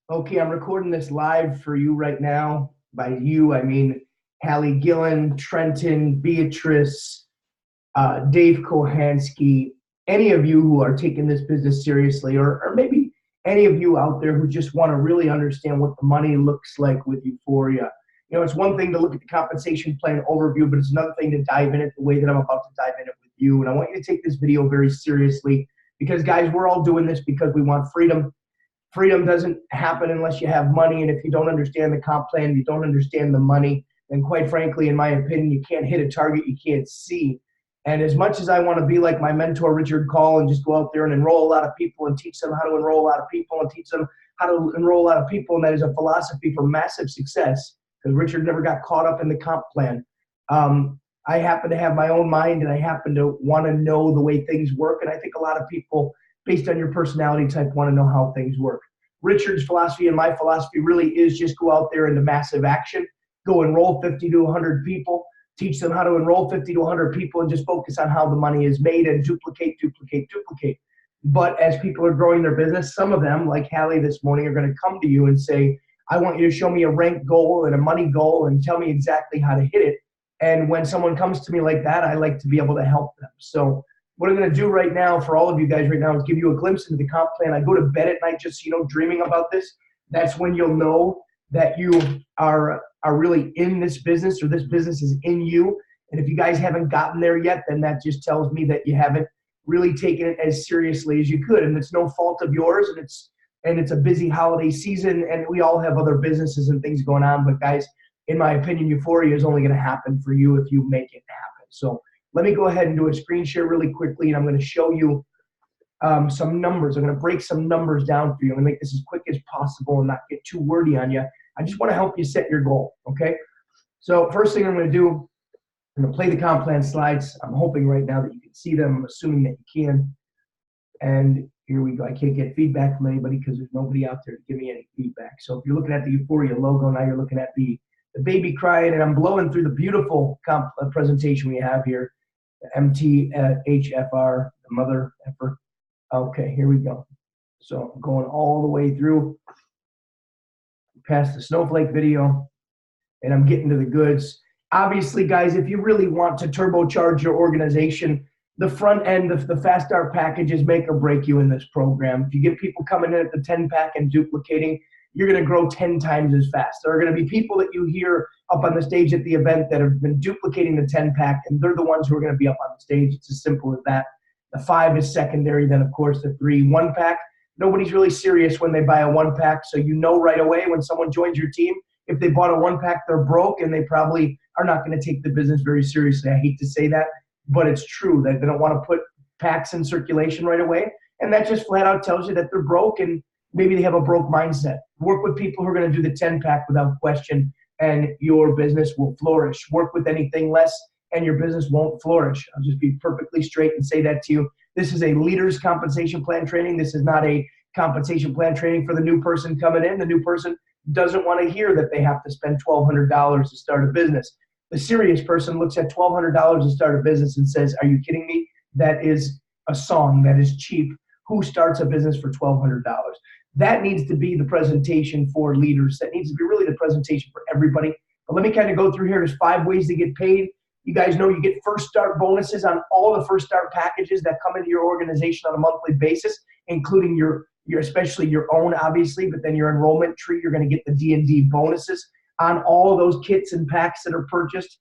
Okay, I'm recording this live for you right now. By you, I mean Hallie Gillen, Trenton, Beatrice, Dave Kohansky, any of you who are taking this business seriously, or maybe any of you out there who just want to really understand what the money looks like with Euphoria. You know, it's one thing to look at the compensation plan overview, but it's another thing to dive in it the way that I'm about to dive in it with you. And I want you to take this video very seriously because, guys, we're all doing this because we want freedom. Freedom doesn't happen unless you have money, and if you don't understand the comp plan, you don't understand the money, then quite frankly, in my opinion, you can't hit a target you can't see. And as much as I want to be like my mentor, Richard Call, and just go out there and enroll a lot of people and teach them how to enroll a lot of people and teach them how to enroll a lot of people, and that is a philosophy for massive success, because Richard never got caught up in the comp plan. I happen to have my own mind, and I happen to want to know the way things work, and I think a lot of people, based on your personality type, want to know how things work. Richard's philosophy and my philosophy really is just go out there into massive action, go enroll 50 to 100 people, teach them how to enroll 50 to 100 people, and just focus on how the money is made and duplicate, duplicate, duplicate. But as people are growing their business, some of them, like Hallie this morning, are going to come to you and say, I want you to show me a rank goal and a money goal and tell me exactly how to hit it. And when someone comes to me like that, I like to be able to help them. So what I'm going to do right now for all of you guys right now is give you a glimpse into the comp plan. I go to bed at night just, dreaming about this. That's when you'll know that you are really in this business, or this business is in you. And if you guys haven't gotten there yet, then that just tells me that you haven't really taken it as seriously as you could. And it's no fault of yours, and it's a busy holiday season, and we all have other businesses and things going on. But guys, in my opinion, Euphoria is only going to happen for you if you make it happen. So let me go ahead and do a screen share really quickly, and I'm going to show you some numbers. I'm going to break some numbers down for you. I'm going to make this as quick as possible and not get too wordy on you. I just want to help you set your goal, okay? So first thing I'm going to do, I'm going to play the comp plan slides. I'm hoping right now that you can see them. I'm assuming that you can. And here we go. I can't get feedback from anybody because there's nobody out there to give me any feedback. So if you're looking at the Euphoria logo, now you're looking at the baby crying, and I'm blowing through the beautiful comp presentation we have here. MTHFR, the mother effer. Okay, here we go. So I'm going all the way through past the snowflake video, and I'm getting to the goods. Obviously, guys, if you really want to turbocharge your organization, the front end of the Fast Start packages make or break you in this program. If you get people coming in at the 10-pack and duplicating, you're going to grow 10 times as fast. There are going to be people that you hear up on the stage at the event that have been duplicating the 10-pack, and they're the ones who are going to be up on the stage. It's as simple as that. The 5 is secondary, then, of course, the 3. 1-pack, nobody's really serious when they buy a 1-pack, so you know right away when someone joins your team, if they bought a 1-pack, they're broke, and they probably are not going to take the business very seriously. I hate to say that, but it's true that they don't want to put packs in circulation right away, and that just flat out tells you that they're broke, and maybe they have a broke mindset. Work with people who are going to do the 10-pack without question, and your business will flourish. Work with anything less, and your business won't flourish. I'll just be perfectly straight and say that to you. This is a leader's compensation plan training. This is not a compensation plan training for the new person coming in. The new person doesn't want to hear that they have to spend $1,200 to start a business. The serious person looks at $1,200 to start a business and says, are you kidding me? That is a song. That is cheap. Who starts a business for $1,200? That needs to be the presentation for leaders. That needs to be really the presentation for everybody. But let me kind of go through here. There's 5 ways to get paid. You guys know you get first start bonuses on all the first start packages that come into your organization on a monthly basis, including your especially your own, obviously, but then your enrollment tree, you're going to get the D&D bonuses on all of those kits and packs that are purchased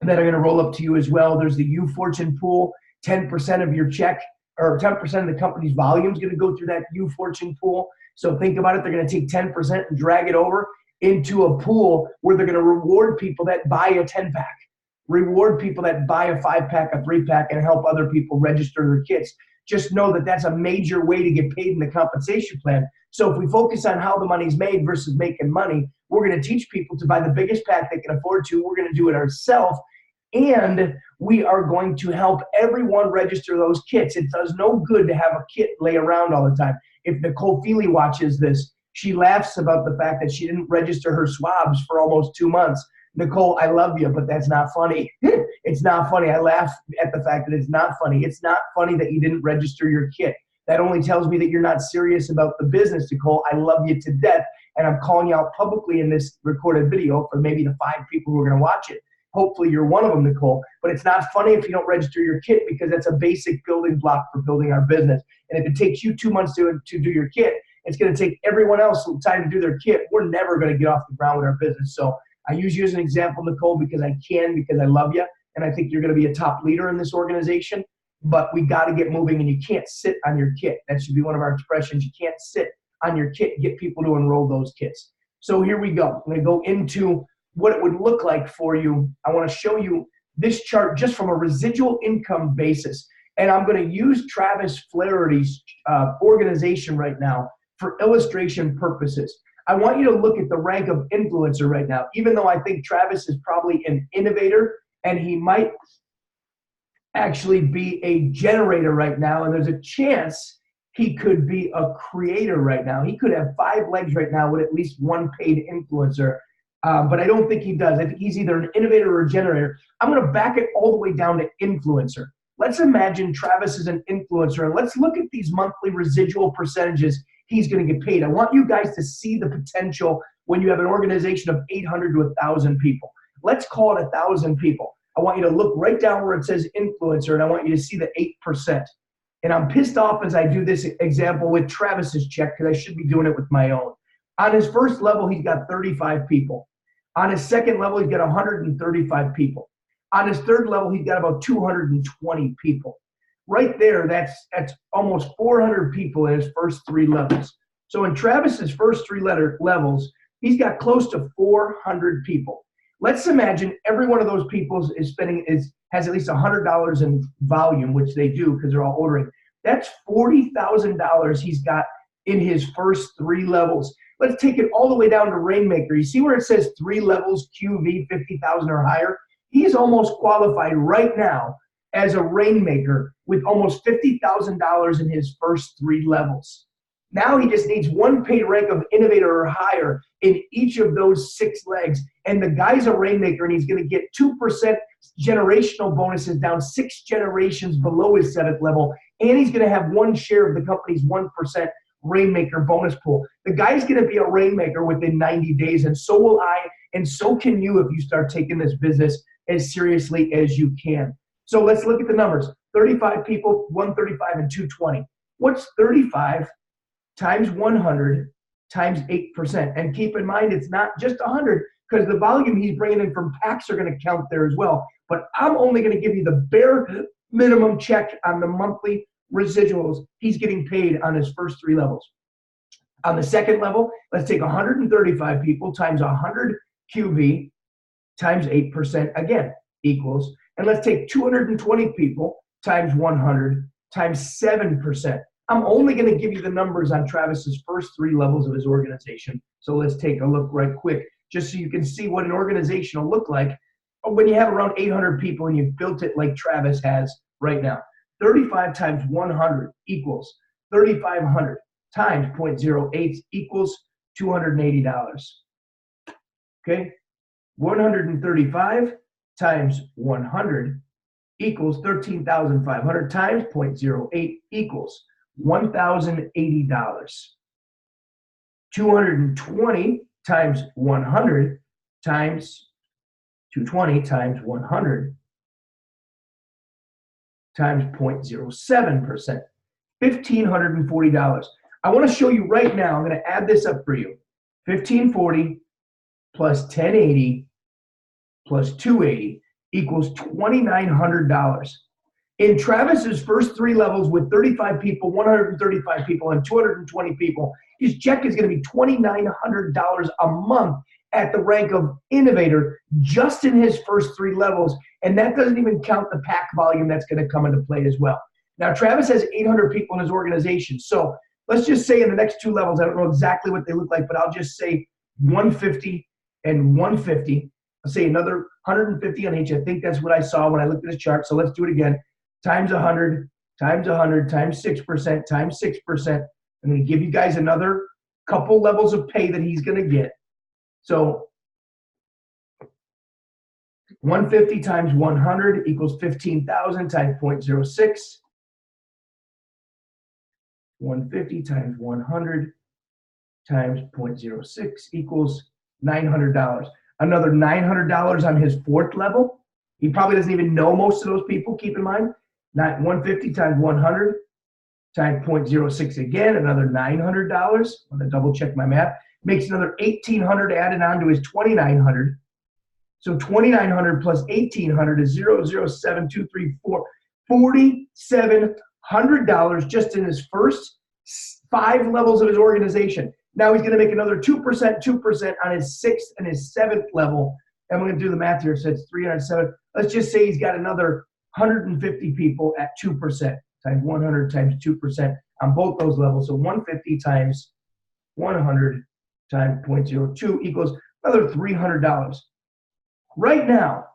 that are going to roll up to you as well. There's the Ofortune pool, 10% of your check, or 10% of the company's volume is going to go through that Ofortune pool. So think about it. They're going to take 10% and drag it over into a pool where they're going to reward people that buy a 10-pack, reward people that buy a 5-pack, a 3-pack, and help other people register their kits. Just know that that's a major way to get paid in the compensation plan. So if we focus on how the money's made versus making money, we're going to teach people to buy the biggest pack they can afford to. We're going to do it ourselves. And we are going to help everyone register those kits. It does no good to have a kit lay around all the time. If Nicole Feely watches this, she laughs about the fact that she didn't register her swabs for almost 2 months. Nicole, I love you, but that's not funny. It's not funny. I laugh at the fact that it's not funny. It's not funny that you didn't register your kit. That only tells me that you're not serious about the business, Nicole. I love you to death, and I'm calling you out publicly in this recorded video for maybe the 5 people who are going to watch it. Hopefully you're one of them, Nicole. But it's not funny if you don't register your kit, because that's a basic building block for building our business. And if it takes you 2 months to do your kit, it's going to take everyone else some time to do their kit. We're never going to get off the ground with our business. So I use you as an example, Nicole, because I love you, and I think you're going to be a top leader in this organization. But we got to get moving, and you can't sit on your kit. That should be one of our expressions. You can't sit on your kit and get people to enroll those kits. So here we go. I'm going to go into what it would look like for you. I want to show you this chart just from a residual income basis. And I'm going to use Travis Flaherty's organization right now for illustration purposes. I want you to look at the rank of influencer right now, even though I think Travis is probably an innovator and he might actually be a generator right now, and there's a chance he could be a creator right now. He could have 5 legs right now with at least 1 paid influencer, but I don't think he does. I think he's either an innovator or a generator. I'm going to back it all the way down to influencer. Let's imagine Travis is an influencer, and let's look at these monthly residual percentages he's going to get paid. I want you guys to see the potential when you have an organization of 800 to 1,000 people. Let's call it 1,000 people. I want you to look right down where it says influencer, and I want you to see the 8%. And I'm pissed off as I do this example with Travis's check, because I should be doing it with my own. On his first level, he's got 35 people. On his second level, he's got 135 people. On his third level, he's got about 220 people. Right there, that's almost 400 people in his first 3 levels. So in Travis's first 3 levels, he's got close to 400 people. Let's imagine every one of those people has at least $100 in volume, which they do because they're all ordering. That's $40,000 he's got in his first 3 levels. Let's take it all the way down to Rainmaker. You see where it says 3 levels, QV, 50,000 or higher? He's almost qualified right now as a Rainmaker with almost $50,000 in his first 3 levels. Now he just needs 1 paid rank of innovator or higher in each of those 6 legs. And the guy's a Rainmaker, and he's going to get 2% generational bonuses down 6 generations below his 7th level. And he's going to have 1 share of the company's 1% Rainmaker bonus pool. The guy's going to be a Rainmaker within 90 days, and so will I, and so can you if you start taking this business as seriously as you can. So let's look at the numbers. 35 people, 135 and 220. What's 35 times 100 times 8%? And keep in mind, it's not just 100, because the volume he's bringing in from packs are going to count there as well. But I'm only going to give you the bare minimum check on the monthly residuals he's getting paid on his first 3 levels. On the second level, let's take 135 people times 100 QV times 8% again equals, and let's take 220 people times 100 times 7%. I'm only going to give you the numbers on Travis's first 3 levels of his organization. So let's take a look right quick, just so you can see what an organization will look like when you have around 800 people and you've built it like Travis has right now. 35 times 100 equals 3,500 times 0.08 equals $280. Okay? 135 times 100 equals 13,500 times 0.08 equals $1,080. 220 times 100 times 220 times 100 times 0.07%, $1,540. I want to show you right now, I'm going to add this up for you. 1,540 plus 1,080 plus 280 equals $2,900. In Travis's first 3 levels with 35 people, 135 people, and 220 people, his check is going to be $2,900 a month at the rank of innovator just in his first 3 levels. And that doesn't even count the pack volume that's going to come into play as well. Now, Travis has 800 people in his organization. So let's just say in the next 2 levels, I don't know exactly what they look like, but I'll just say 150 and 150. I'll say another 150 on each. I think that's what I saw when I looked at the chart. So let's do it again. Times 100, times 100, times 6%, times 6%. I'm going to give you guys another couple levels of pay that he's going to get. So 150 times 100 equals 15,000 times 0.06 150 times 100 times 0.06 equals $900. Another $900 on his fourth level. He probably doesn't even know most of those people, keep in mind. 150 times 100 times 0.06 again, another $900. I'm going to double check my math. Makes another $1,800 added on to his $2,900. So $2,900 plus $1,800 is $4,700 just in his first 5 levels of his organization. Now he's going to make another 2% on his 6th and his 7th level. And we're going to do the math here. So it's 307. Let's just say he's got another 150 people at 2% times 100 times 2% on both those levels. So 150 times 100 times 0.02 equals another $300. Right now,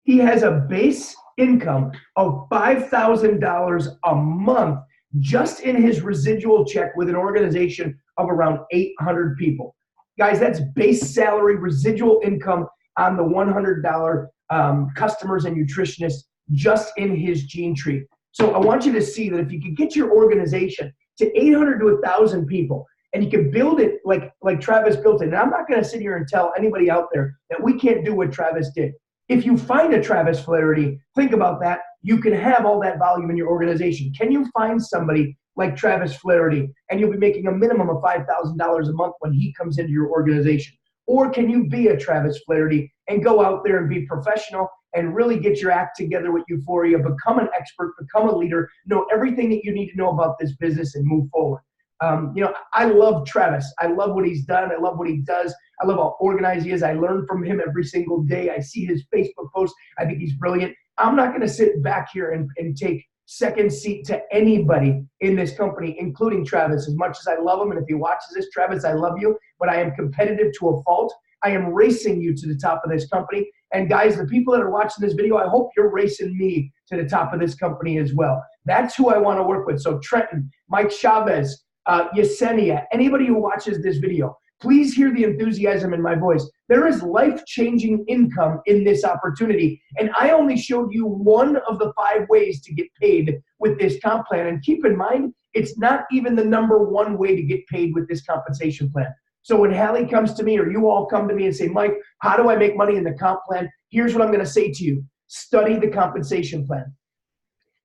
he has a base income of $5,000 a month just in his residual check with an organization of around 800 people. Guys, that's base salary residual income on the $100 customers and nutritionists just in his gene tree. So I want you to see that if you could get your organization to 800 to 1,000 people, and you can build it like Travis built it. And I'm not going to sit here and tell anybody out there that we can't do what Travis did. If you find a Travis Flaherty, think about that. You can have all that volume in your organization. Can you find somebody like Travis Flaherty and you'll be making a minimum of $5,000 a month when he comes into your organization? Or can you be a Travis Flaherty and go out there and be professional and really get your act together with Euphoria, become an expert, become a leader, know everything that you need to know about this business and move forward? I love Travis. I love what he's done. I love what he does. I love how organized he is. I learn from him every single day. I see his Facebook posts. I think he's brilliant. I'm not going to sit back here and take second seat to anybody in this company, including Travis, as much as I love him. And if he watches this, Travis, I love you, but I am competitive to a fault. I am racing you to the top of this company. And guys, the people that are watching this video, I hope you're racing me to the top of this company as well. That's who I want to work with. So Trenton, Mike Chavez, Yesenia, anybody who watches this video, please hear the enthusiasm in my voice. There is life-changing income in this opportunity, and I only showed you one of the 5 ways to get paid with this comp plan. And keep in mind, it's not even the #1 way to get paid with this compensation plan. So when Hallie comes to me or you all come to me and say, Mike, how do I make money in the comp plan? Here's what I'm going to say to you. Study the compensation plan.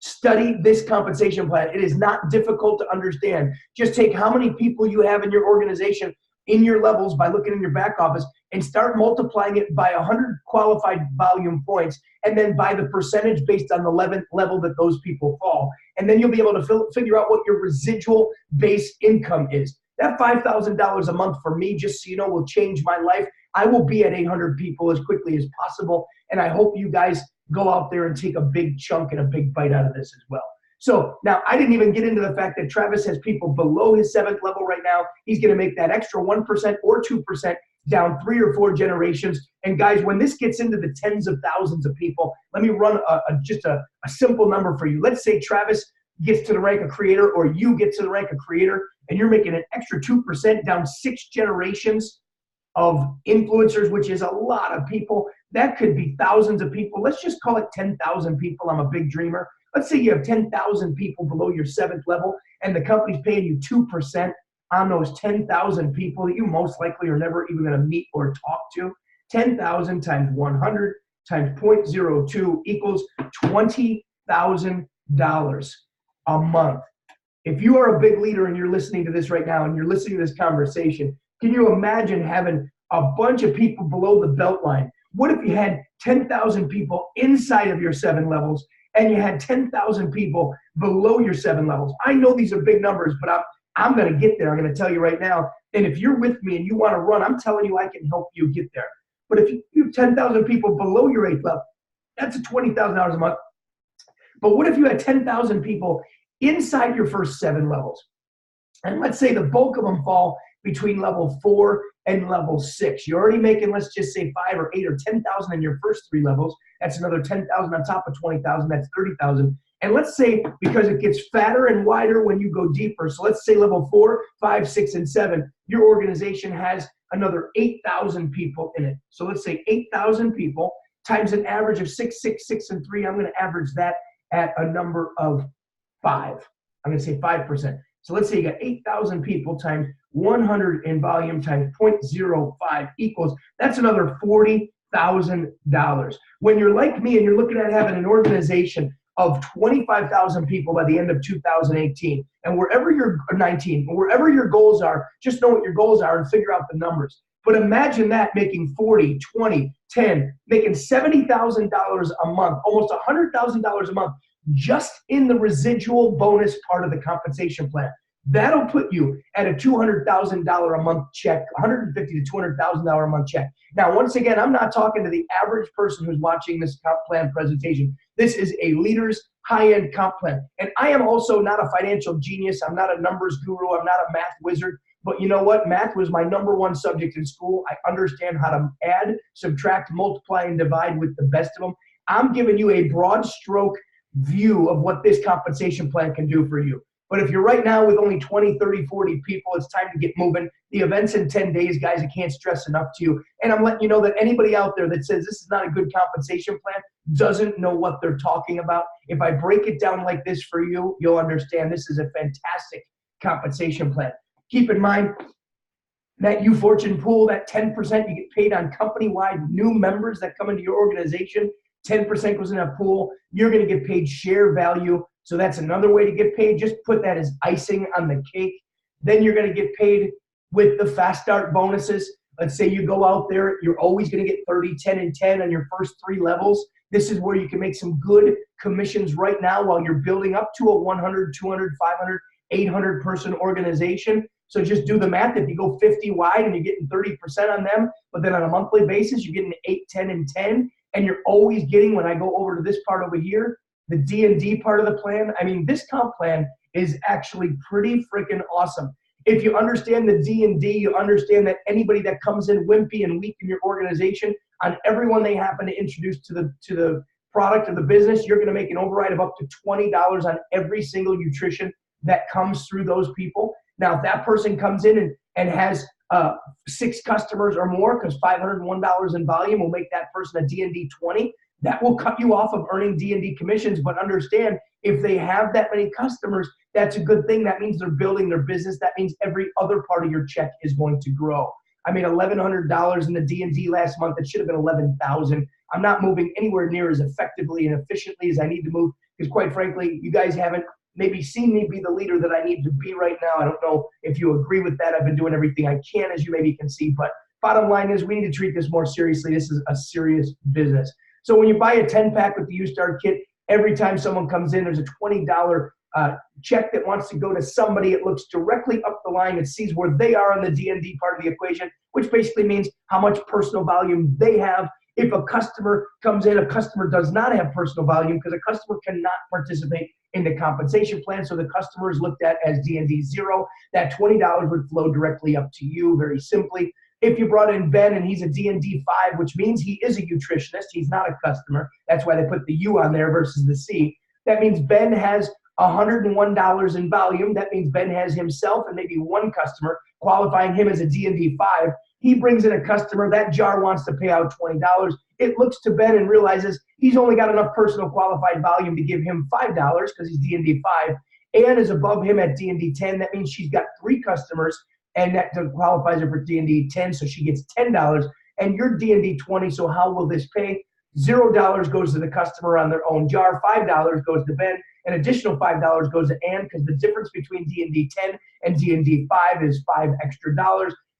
Study this compensation plan. It is not difficult to understand. Just take how many people you have in your organization in your levels by looking in your back office and start multiplying it by 100 qualified volume points and then by the percentage based on the level that those people fall. And then you'll be able to figure out what your residual base income is. That $5,000 a month for me, just so you know, will change my life. I will be at 800 people as quickly as possible. And I hope you guys go out there and take a big chunk and a big bite out of this as well. So now I didn't even get into the fact that Travis has people below his 7th level right now. He's going to make that extra 1% or 2% down 3 or 4 generations. And guys, when this gets into the tens of thousands of people, let me run just a simple number for you. Let's say Travis gets to the rank of creator or you get to the rank of creator and you're making an extra 2% down 6 generations of influencers, which is a lot of people. That could be thousands of people. Let's just call it 10,000 people. I'm a big dreamer. Let's say you have 10,000 people below your 7th level and the company's paying you 2% on those 10,000 people that you most likely are never even going to meet or talk to. 10,000 times 100 times 0.02 equals $20,000 a month. If you are a big leader and you're listening to this right now and you're listening to this conversation, can you imagine having a bunch of people below the belt line? What if you had 10,000 people inside of your 7 levels and you had 10,000 people below your 7 levels? I know these are big numbers, but I'm going to get there. I'm going to tell you right now. And if you're with me and you want to run, I'm telling you I can help you get there. But if you have 10,000 people below your 8th level, that's $20,000 a month. But what if you had 10,000 people inside your first 7 levels? And let's say the bulk of them fall between level 4 and level 6. You're already making, let's just say 5 or 8 or 10,000 in your first 3 levels. That's another 10,000 on top of 20,000. That's 30,000. And let's say, because it gets fatter and wider when you go deeper. So let's say level 4, 5, 6, and 7, your organization has another 8,000 people in it. So let's say 8,000 people times an average of 6, 6, 6, and 3. I'm going to average that at a number of 5. I'm going to say 5%. So let's say you got 8,000 people times 100 in volume times 0.05 equals, that's another $40,000. When you're like me and you're looking at having an organization of 25,000 people by the end of 2018, and wherever you're 19, wherever your goals are, just know what your goals are and figure out the numbers. But imagine that making 40, 20, 10, making $70,000 a month, almost $100,000 a month, just in the residual bonus part of the compensation plan. That'll put you at a $200,000 a month check, $150,000 to $200,000 a month check. Now, once again, I'm not talking to the average person who's watching this comp plan presentation. This is a leader's high-end comp plan. And I am also not a financial genius. I'm not a numbers guru. I'm not a math wizard. But you know what? Math was my #1 subject in school. I understand how to add, subtract, multiply, and divide with the best of them. I'm giving you a broad stroke view of what this compensation plan can do for you. But if you're right now with only 20, 30, 40 people, it's time to get moving. The event's in 10 days, guys. I can't stress enough to you. And I'm letting you know that anybody out there that says this is not a good compensation plan doesn't know what they're talking about. If I break it down like this for you, you'll understand this is a fantastic compensation plan. Keep in mind that Ofortune pool, that 10% you get paid on company-wide new members that come into your organization. 10% goes in a pool. You're going to get paid share value. So that's another way to get paid. Just put that as icing on the cake. Then you're going to get paid with the fast start bonuses. Let's say you go out there, you're always going to get 30, 10, and 10 on your first 3 levels. This is where you can make some good commissions right now while you're building up to a 100, 200, 500, 800 person organization. So just do the math. If you go 50 wide and you're getting 30% on them, but then on a monthly basis, you're getting 8, 10, and 10, and you're always getting, when I go over to this part over here, the D&D part of the plan. I mean, this comp plan is actually pretty freaking awesome. If you understand the D&D, you understand that anybody that comes in wimpy and weak in your organization, on everyone they happen to introduce to the product or the business, you're going to make an override of up to $20 on every single nutrition that comes through those people. Now, if that person comes in and has 6 customers or more, because $501 in volume will make that person a D&D 20, that will cut you off of earning D&D commissions. But understand, if they have that many customers, that's a good thing. That means they're building their business. That means every other part of your check is going to grow. I made $1,100 in the D&D last month. It should have been $11,000. I'm not moving anywhere near as effectively and efficiently as I need to move because, quite frankly, you guys haven't maybe seen me be the leader that I need to be right now. I don't know if you agree with that. I've been doing everything I can, as you maybe can see. But bottom line is we need to treat this more seriously. This is a serious business. So when you buy a 10-pack with the U-Start kit, every time someone comes in, there's a $20 check that wants to go to somebody. It looks directly up the line. It sees where they are on the D&D part of the equation, which basically means how much personal volume they have. If a customer comes in, a customer does not have personal volume because a customer cannot participate in the compensation plan. So the customer is looked at as D&D 0. That $20 would flow directly up to you very simply. If you brought in Ben and he's a D&D 5, which means he is a nutritionist, he's not a customer. That's why they put the U on there versus the C. That means Ben has $101 in volume. That means Ben has himself and maybe 1 customer, qualifying him as a D&D 5. He brings in a customer. That jar wants to pay out $20. It looks to Ben and realizes he's only got enough personal qualified volume to give him $5 because he's D&D 5. Ann is above him at D&D 10. That means she's got 3 customers, and that qualifies her for D&D 10, so she gets $10. And you're D&D 20, so how will this pay? $0 goes to the customer on their own jar. $5 goes to Ben. An additional $5 goes to Ann because the difference between D&D 10 and D&D 5 is $5 extra.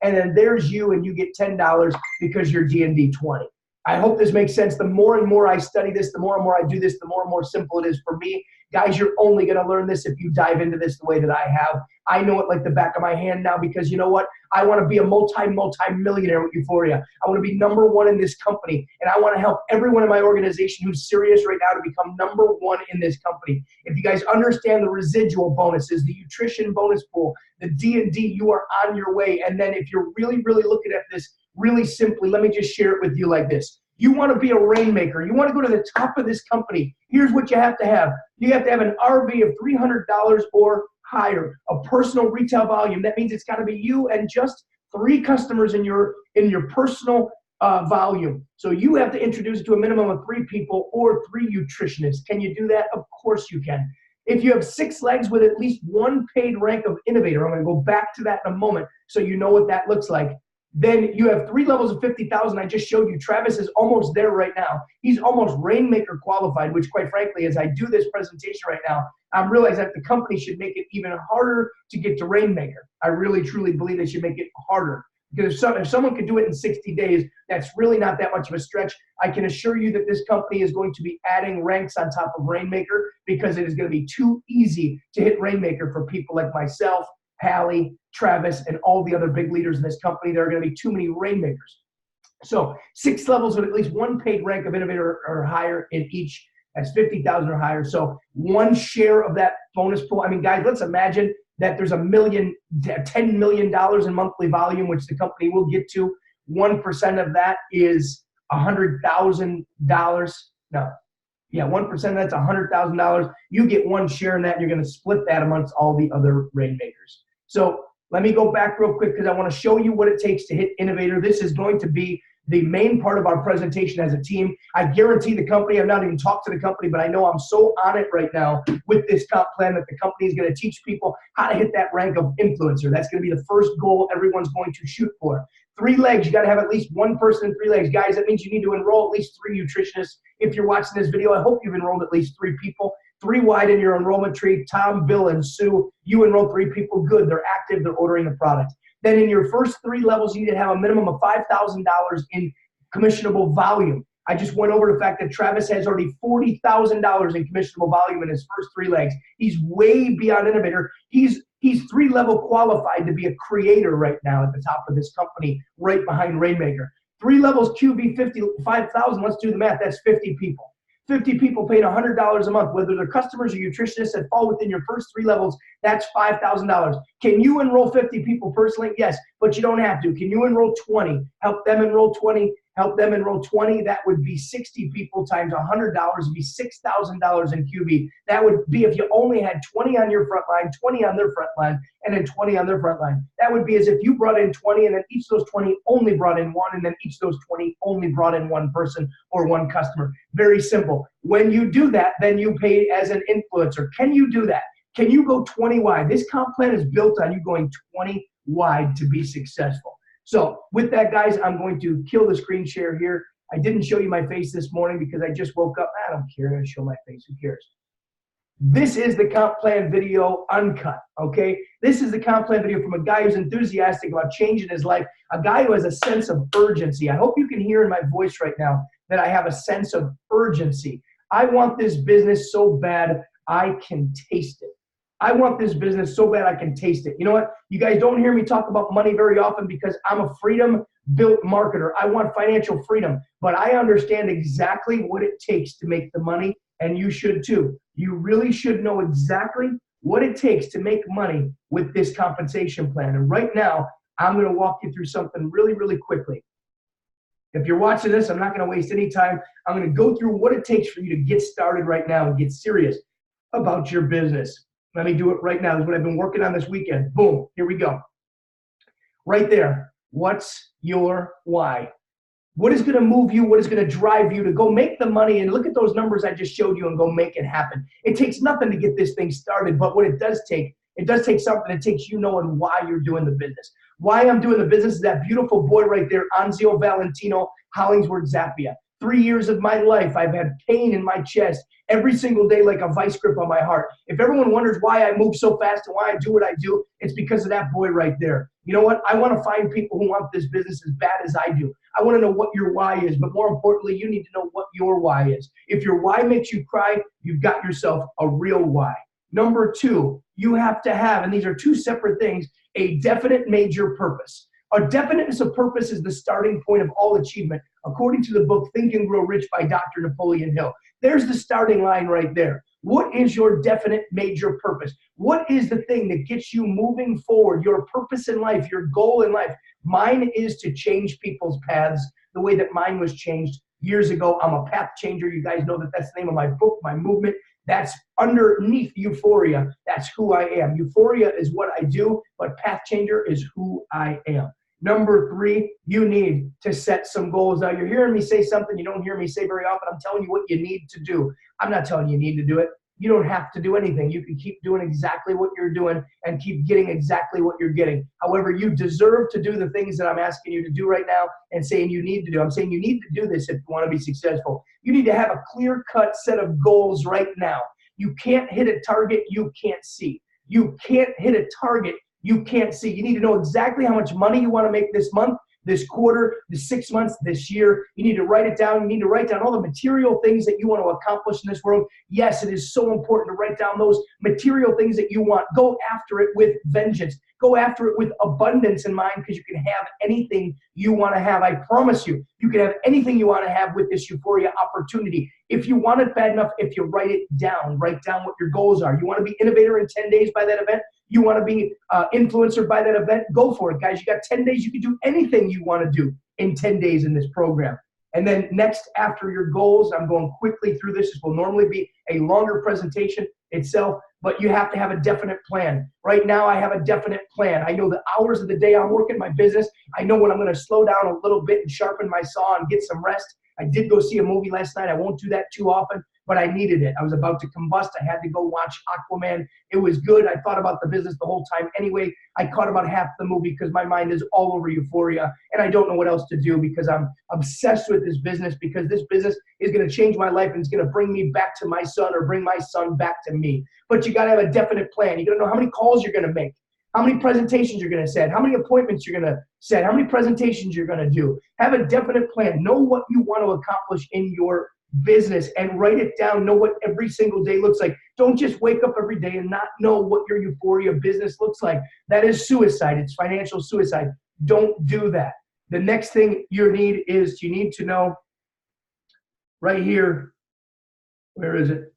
And then there's you, and you get $10 because you're D&D 20. I hope this makes sense. The more and more I study this, the more and more I do this, the more and more simple it is for me. Guys, you're only going to learn this if you dive into this the way that I have. I know it like the back of my hand now because you know what? I want to be a multi-millionaire with Euphoria. I want to be #1 in this company, and I want to help everyone in my organization who's serious right now to become #1 in this company. If you guys understand the residual bonuses, the nutrition bonus pool, the D&D, you are on your way. And then if you're really, really looking at this really simply, let me just share it with you like this. You want to be a Rainmaker. You want to go to the top of this company. Here's what you have to have. You have to have an RV of $300 or higher, a personal retail volume. That means it's got to be you and just 3 customers in your personal volume. So you have to introduce it to a minimum of 3 people or 3 nutritionists. Can you do that? Of course you can. If you have 6 legs with at least 1 paid rank of innovator, I'm going to go back to that in a moment so you know what that looks like. Then you have 3 levels of 50,000. I just showed you. Travis is almost there right now. He's almost Rainmaker qualified, which quite frankly, as I do this presentation right now, I'm realizing that the company should make it even harder to get to Rainmaker. I really, truly believe they should make it harder. Because if someone could do it in 60 days, that's really not that much of a stretch. I can assure you that this company is going to be adding ranks on top of Rainmaker because it is going to be too easy to hit Rainmaker for people like myself, Hallie, Travis, and all the other big leaders in this company. There are going to be too many Rainmakers. So 6 levels with at least 1 paid rank of innovator or higher in each. That's 50,000 or higher. So 1 share of that bonus pool. I mean, guys, let's imagine that there's $10 million in monthly volume, which the company will get to. 1% of that is $100,000. No. Yeah, 1% of that's $100,000. You get 1 share in that, and you're going to split that amongst all the other Rainmakers. So let me go back real quick because I want to show you what it takes to hit Innovator. This is going to be the main part of our presentation as a team. I guarantee the company, I've not even talked to the company, but I know I'm so on it right now with this comp plan that the company is going to teach people how to hit that rank of influencer. That's going to be the first goal everyone's going to shoot for. 3 legs, you got to have at least 1 person in 3 legs. Guys, that means you need to enroll at least 3 nutritionists. If you're watching this video, I hope you've enrolled at least 3 people. 3 wide in your enrollment tree. Tom, Bill, and Sue, you enroll 3 people. Good, they're active, they're ordering the product. Then in your first 3 levels, you need to have a minimum of $5,000 in commissionable volume. I just went over the fact that Travis has already $40,000 in commissionable volume in his first 3 legs. He's way beyond innovator. He's 3-level qualified to be a creator right now at the top of this company, right behind Rainmaker. 3 levels QV 55,000. Let's do the math. That's 50 people. 50 people paying $100 a month, whether they're customers or nutritionists that fall within your first 3 levels, that's $5,000. Can you enroll 50 people personally? Yes, but you don't have to. Can you enroll 20? Help them enroll 20. Help them enroll 20. That would be 60 people times $100 would be $6,000 in QB. That would be if you only had 20 on your front line, 20 on their front line, and then 20 on their front line. That would be as if you brought in 20 and then each of those 20 only brought in 1 and then each of those 20 only brought in 1 person or 1 customer. Very simple. When you do that, then you pay as an influencer. Can you do that? Can you go 20 wide? This comp plan is built on you going 20 wide to be successful. So with that, guys, I'm going to kill the screen share here. I didn't show you my face this morning because I just woke up. I don't care. I'm going to show my face. Who cares? This is the comp plan video uncut, okay? This is the comp plan video from a guy who's enthusiastic about changing his life, a guy who has a sense of urgency. I hope you can hear in my voice right now that I have a sense of urgency. I want this business so bad I can taste it. I want this business so bad I can taste it. You know what? You guys don't hear me talk about money very often because I'm a freedom-built marketer. I want financial freedom, but I understand exactly what it takes to make the money, and you should too. You really should know exactly what it takes to make money with this compensation plan. And right now, I'm going to walk you through something really, really quickly. If you're watching this, I'm not going to waste any time. I'm going to go through what it takes for you to get started right now and get serious about your business. Let me do it right now. This is what I've been working on this weekend. Boom, here we go. Right there. What's your why? What is going to move you? What is going to drive you to go make the money? And look at those numbers I just showed you and go make it happen. It takes nothing to get this thing started, but what it does take something. It takes you knowing why you're doing the business. Why I'm doing the business is that beautiful boy right there, Anzio Valentino Hollingsworth Zappia. 3 years of my life, I've had pain in my chest every single day like a vice grip on my heart. If everyone wonders why I move so fast and why I do what I do, it's because of that boy right there. You know what? I want to find people who want this business as bad as I do. I want to know what your why is, but more importantly, you need to know what your why is. If your why makes you cry, you've got yourself a real why. Number 2, you have to have, and these are 2 separate things, a definite major purpose. A definiteness of purpose is the starting point of all achievement, according to the book Think and Grow Rich by Dr. Napoleon Hill. There's the starting line right there. What is your definite major purpose? What is the thing that gets you moving forward, your purpose in life, your goal in life? Mine is to change people's paths the way that mine was changed years ago. I'm a path changer. You guys know that that's the name of my book, my movement. That's underneath Euphoria. That's who I am. Euphoria is what I do, but Path Changer is who I am. Number 3, you need to set some goals. Now, you're hearing me say something you don't hear me say very often. I'm telling you what you need to do. I'm not telling you need to do it. you don't have to do anything. You can keep doing exactly what you're doing and keep getting exactly what you're getting. However, you deserve to do the things that I'm asking you to do right now and saying you need to do. I'm saying you need to do this if you want to be successful. You need to have a clear-cut set of goals right now. You can't hit a target you can't see. You can't hit a target you can't see. You need to know exactly how much money you want to make this month, this quarter, the 6 months, this year. You need to write it down. You need to write down all the material things that you want to accomplish in this world. Yes, it is so important to write down those material things that you want. Go after it with vengeance. Go after it with abundance in mind, because you can have anything you want to have. I promise you, you can have anything you want to have with this Euphoria opportunity. If you want it bad enough, if you write down what your goals are. You want to be innovator in 10 days by that event? You want to be influencer by that event? Go for it, guys. You got 10 days. You can do anything you want to do in 10 days in this program. And then next, after your goals, I'm going quickly through this. This will normally be a longer presentation itself, but you have to have a definite plan. Right now, I have a definite plan. I know the hours of the day I'm working my business. I know when I'm going to slow down a little bit and sharpen my saw and get some rest. I did go see a movie last night. I won't do that too often, but I needed it. I was about to combust. I had to go watch Aquaman. It was good. I thought about the business the whole time anyway. I caught about half the movie because my mind is all over Euphoria, and I don't know what else to do because I'm obsessed with this business, because this business is going to change my life and it's going to bring me back to my son or bring my son back to me. But you got to have a definite plan. You got to know how many calls you're going to make, how many presentations you're going to set, how many appointments you're going to set, how many presentations you're going to do. Have a definite plan. Know what you want to accomplish in your business and write it down. Know what every single day looks like. Don't just wake up every day and not know what your Euphoria business looks like. That is suicide. It's financial suicide. Don't do that. The next thing you need to know right here. Where is it?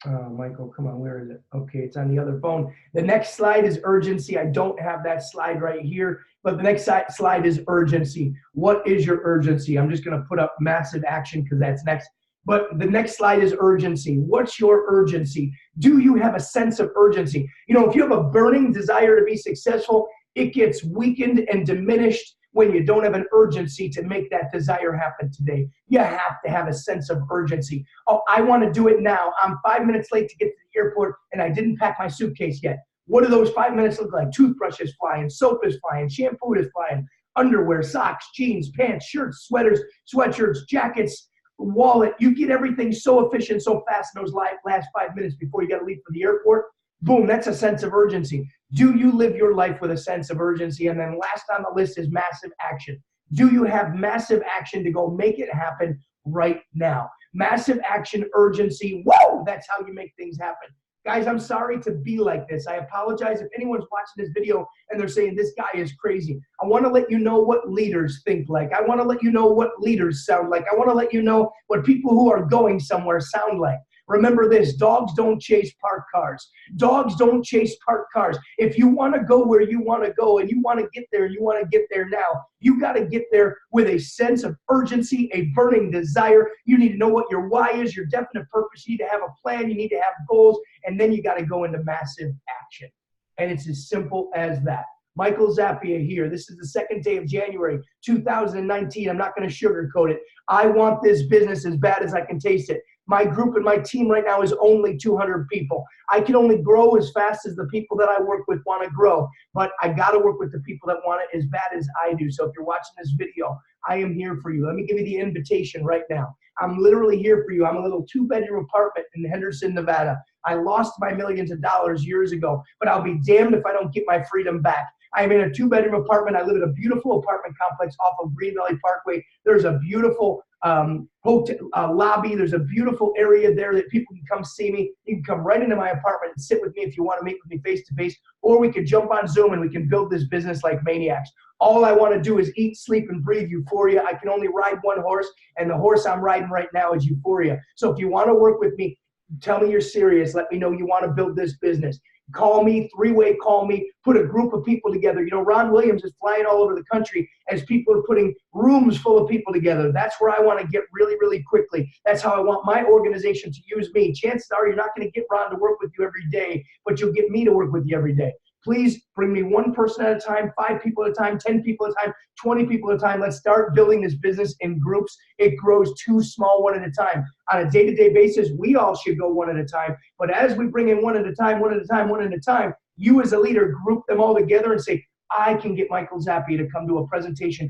Oh, Michael, come on, where is it? Okay, it's on the other phone. The next slide is urgency. I don't have that slide right here, but the next slide is urgency. What is your urgency? I'm just going to put up massive action because that's next. But the next slide is urgency. What's your urgency? Do you have a sense of urgency? You know, if you have a burning desire to be successful, it gets weakened and diminished when you don't have an urgency to make that desire happen today. You have to have a sense of urgency. Oh, I want to do it now. I'm 5 minutes late to get to the airport and I didn't pack my suitcase yet. What do those 5 minutes look like? Toothbrush is flying, soap is flying, shampoo is flying, underwear, socks, jeans, pants, shirts, sweaters, sweatshirts, jackets, wallet. You get everything so efficient, so fast in those last 5 minutes before you got to leave for the airport. Boom, that's a sense of urgency. Do you live your life with a sense of urgency? And then last on the list is massive action. Do you have massive action to go make it happen right now? Massive action, urgency. Whoa, that's how you make things happen. Guys, I'm sorry to be like this. I apologize if anyone's watching this video and they're saying this guy is crazy. I want to let you know what leaders think like. I want to let you know what leaders sound like. I want to let you know what people who are going somewhere sound like. Remember this, dogs don't chase parked cars. Dogs don't chase parked cars. If you want to go where you want to go and you want to get there and you want to get there now, you got to get there with a sense of urgency, a burning desire. You need to know what your why is, your definite purpose. You need to have a plan. You need to have goals. And then you got to go into massive action. And it's as simple as that. Michael Zappia here. This is the second day of January 2019. I'm not going to sugarcoat it. I want this business as bad as I can taste it. My group and my team right now is only 200 people. I can only grow as fast as the people that I work with want to grow, but I got to work with the people that want it as bad as I do. So if you're watching this video, I am here for you. Let me give you the invitation right now. I'm literally here for you. I'm a little 2-bedroom apartment in Henderson, Nevada. I lost my millions of dollars years ago, but I'll be damned if I don't get my freedom back. I'm in a 2-bedroom apartment. I live in a beautiful apartment complex off of Green Valley Parkway. There's a beautiful hotel lobby. There's a beautiful area there that people can come see me. You can come right into my apartment and sit with me if you want to meet with me face to face, or we could jump on Zoom and we can build this business like maniacs. All I want to do is eat, sleep, and breathe Euphoria. I can only ride one horse, and the horse I'm riding right now is Euphoria. So if you want to work with me, tell me you're serious. Let me know you want to build this business. Call me, 3-way call me, put a group of people together. You know, Ron Williams is flying all over the country as people are putting rooms full of people together. That's where I want to get really, really quickly. That's how I want my organization to use me. Chances are you're not going to get Ron to work with you every day, but you'll get me to work with you every day. Please bring me 1 person at a time, 5 people at a time, 10 people at a time, 20 people at a time. Let's start building this business in groups. It grows too small one at a time. On a day-to-day basis, we all should go one at a time. But as we bring in one at a time, one at a time, one at a time, you as a leader group them all together and say, I can get Michael Zappi to come to a presentation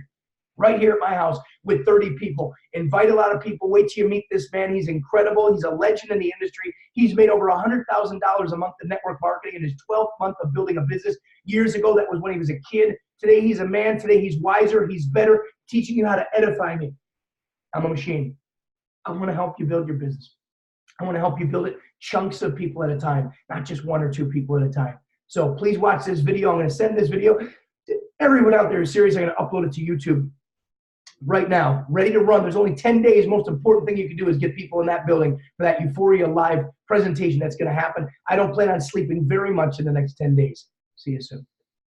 right here at my house with 30 people. Invite a lot of people. Wait till you meet this man. He's incredible. He's a legend in the industry. He's made over $100,000 a month in network marketing in his 12th month of building a business. Years ago, that was when he was a kid. Today, he's a man. Today, he's wiser. He's better, teaching you how to edify me. I'm a machine. I want to help you build your business. I want to help you build it chunks of people at a time, not just 1 or 2 people at a time. So please watch this video. I'm going to send this video to everyone out there who's serious. I'm going to upload it to YouTube right now, ready to run. There's only 10 days. Most important thing you can do is get people in that building for that Euphoria live presentation that's going to happen. I don't plan on sleeping very much in the next 10 days. See you soon.